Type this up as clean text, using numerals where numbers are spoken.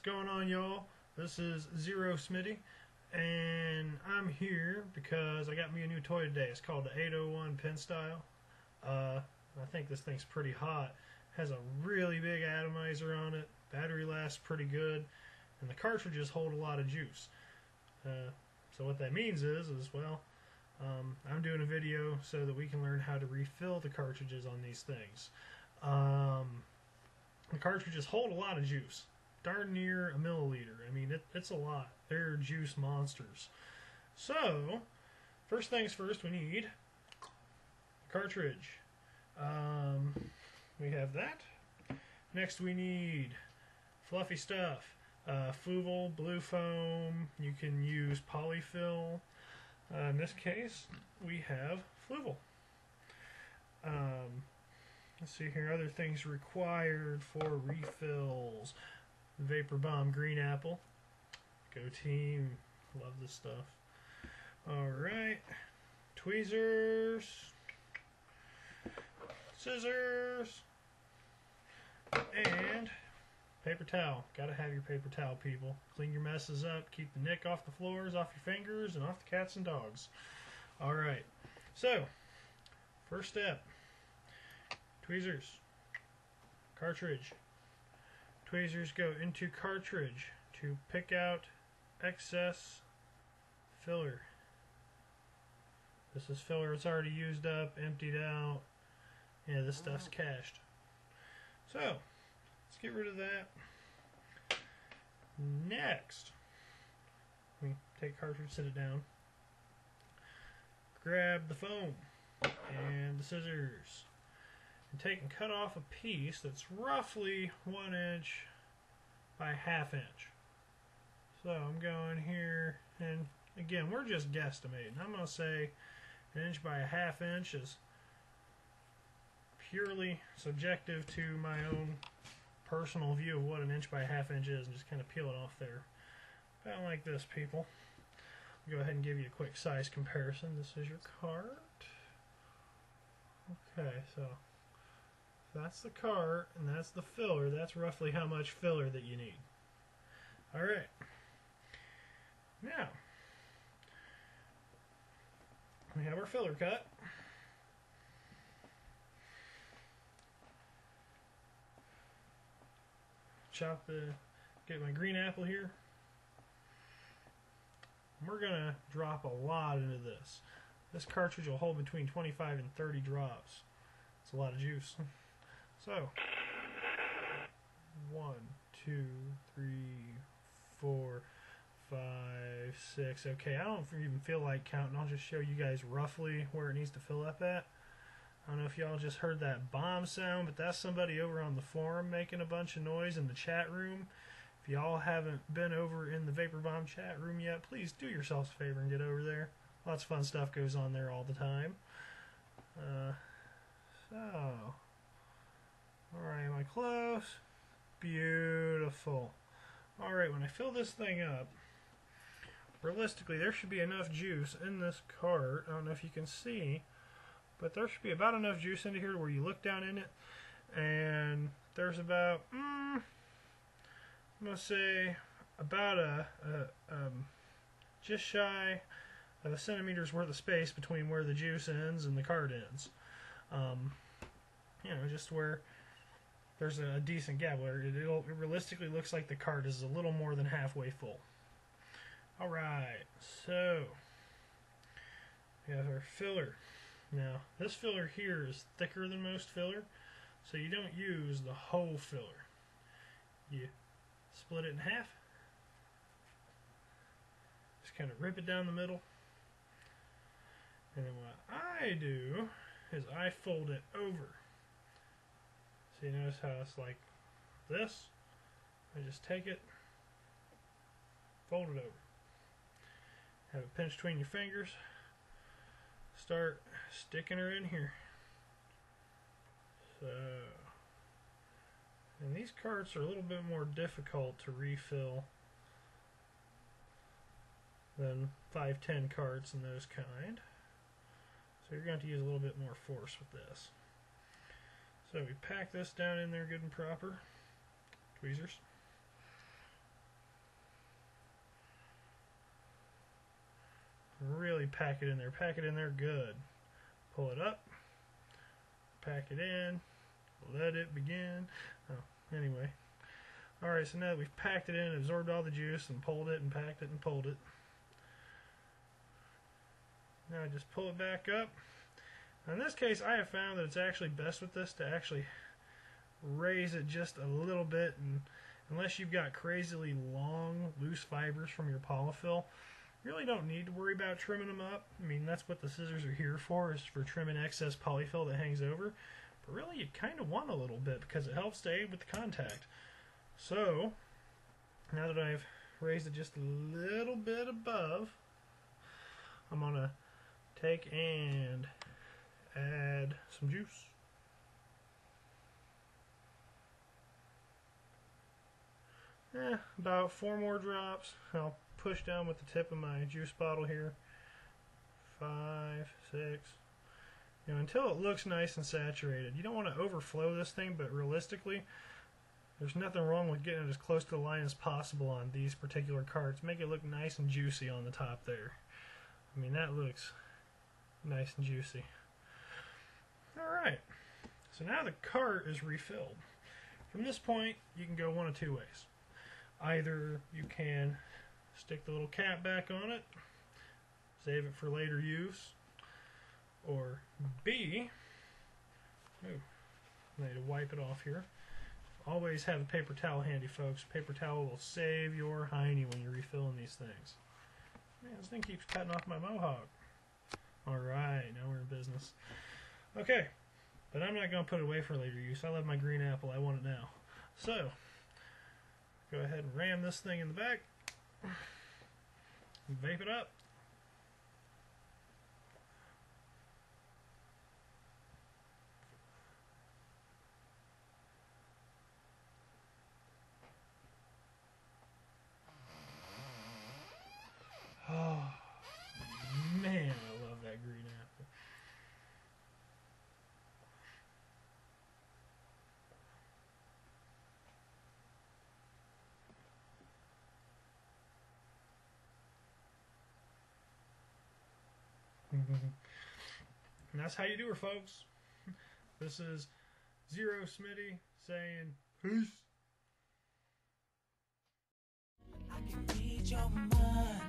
What's going on, y'all? This is Zero Smitty, and I'm here because I got me a new toy today. It's called the 801 Pen Style. I think this thing's pretty hot. Has a really big atomizer on it. Battery lasts pretty good, and the cartridges hold a lot of juice. So what that means is well, I'm doing a video so that we can learn how to refill the cartridges on these things. The cartridges hold a lot of juice, darn near a milliliter. I mean, it's a lot. They're juice monsters. So, first things first, we need a cartridge. We have that. Next, we need fluffy stuff. Fluval, blue foam. You can use polyfill. In this case, we have Fluval. Let's see here, other things required for refills. Vapor Bomb Green Apple. Go team. Love this stuff. Alright. Tweezers. Scissors. And paper towel. Gotta have your paper towel, people. Clean your messes up. Keep the nick off the floors, off your fingers, and off the cats and dogs. Alright. So, first step. Tweezers. Cartridge. Tweezers go into cartridge to pick out excess filler. This is filler it's already used up, emptied out. Yeah, this stuff's cached. So, let's get rid of that. Next, we take cartridge, set it down. Grab the foam and the scissors. And take and cut off a piece that's roughly 1 inch by 1/2 inch. So I'm going here, and again, we're just guesstimating. I'm going to say 1 inch by 1/2 inch is purely subjective to my own personal view of what 1 inch by 1/2 inch is, and just kind of peel it off there. About like this, people. I'll go ahead and give you a quick size comparison. This is your cart. Okay, so that's the cart, and that's the filler. That's roughly how much filler that you need. Alright. Now, we have our filler cut. Get my green apple here. We're going to drop a lot into this. This cartridge will hold between 25 and 30 drops. It's a lot of juice. So, 1, 2, 3, 4, 5, 6. Okay, I don't even feel like counting. I'll just show you guys roughly where it needs to fill up at. I don't know if y'all just heard that bomb sound, but that's somebody over on the forum making a bunch of noise in the chat room. If y'all haven't been over in the Vapor Bomb chat room yet, please do yourselves a favor and get over there. Lots of fun stuff goes on there all the time. Alright, am I close? Beautiful. Alright, when I fill this thing up, realistically, there should be enough juice in this cart. I don't know if you can see, but there should be about enough juice into here where you look down in it, and there's about, I'm going to say, about just shy of a centimeter's worth of space between where the juice ends and the cart ends. You know, just where there's a decent gap where it realistically looks like the cart is a little more than halfway full. Alright, so we have our filler. Now, this filler here is thicker than most filler, so you don't use the whole filler. You split it in half, just kind of rip it down the middle, and then what I do is I fold it over. So you notice how it's like this? I just take it, fold it over. Have it pinched between your fingers. Start sticking her in here. So, and these carts are a little bit more difficult to refill than 510 carts and those kind. So you're going to have to use a little bit more force with this. So we pack this down in there good and proper. Tweezers. really pack it in there. Pack it in there good. Pull it up. Pack it in. Let it begin. Oh, anyway. Alright, so now that we've packed it in, absorbed all the juice, and pulled it, and packed it, and pulled it. Now just pull it back up. Now in this case, I have found that it's actually best with this to actually raise it just a little bit, and unless you've got crazily long, loose fibers from your polyfill, you really don't need to worry about trimming them up. I mean, that's what the scissors are here for, is for trimming excess polyfill that hangs over. But really, you kind of want a little bit because it helps to aid with the contact. So, now that I've raised it just a little bit above, I'm going to take and add some juice. About 4 more drops. I'll push down with the tip of my juice bottle here. 5, 6. Until it looks nice and saturated. You don't want to overflow this thing, but realistically, there's nothing wrong with getting it as close to the line as possible on these particular carts. Make it look nice and juicy on the top there. I mean, that looks nice and juicy. Alright, so now the cart is refilled. From this point, you can go one of two ways. Either you can stick the little cap back on it, save it for later use, or B, I need to wipe it off here. Always have a paper towel handy, folks. Paper towel will save your hiney when you're refilling these things. Man, this thing keeps cutting off my mohawk. Alright, now we're in business. Okay, but I'm not going to put it away for later use. I love my green apple. I want it now. So, go ahead and ram this thing in the back. Vape it up. Oh, man, I love that green apple. And that's how you do her, folks. This is Zero Smitty saying peace. I can read your mind.